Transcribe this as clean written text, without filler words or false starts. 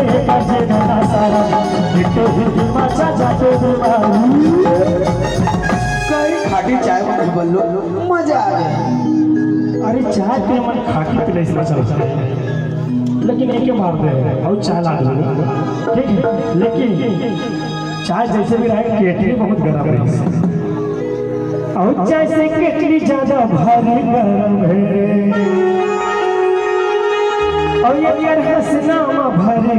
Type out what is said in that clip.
गजना सारा hit hit मचा जाके बीमारी कई खाटी चाय में बल्लो मजा आ गया। अरे चाय पे मन खाटी पिले से चलता लेकिन एक मार दे और चाय ला दे ठीक है लेकिन चाय जैसे भी रहे केटली बहुत गर्म है और जैसे केटली ज्यादा भारी गर्म है और ये हंसना भरे